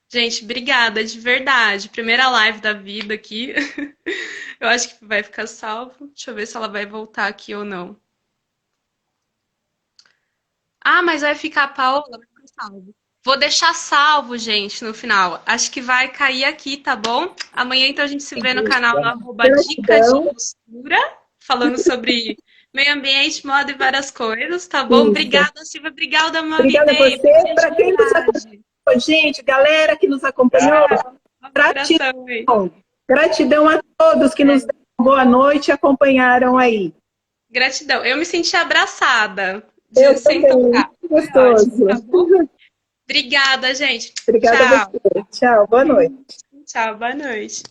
Gente, obrigada, de verdade. Primeira live da vida aqui. Eu acho que vai ficar salvo. Deixa eu ver se ela vai voltar aqui ou não. Ah, mas vai ficar a Paola, vai ficar salvo. Vou deixar salvo, gente, no final. Acho que vai cair aqui, tá bom? Amanhã, então, a gente se vê no canal no @Dicas de Costura, falando sobre meio ambiente, moda e várias coisas, tá bom? Obrigada, Silvia. Obrigada, Maurinei. Obrigada a você. Para quem nos acompanhou, gente, galera que nos acompanhou, gratidão. Gratidão a todos que nos deram boa noite e acompanharam aí. Gratidão. Eu me senti abraçada. Eu sem também. Tocar. Gostoso. Tá bom? Obrigada, gente. Obrigada a você. Tchau, boa noite. Tchau, boa noite.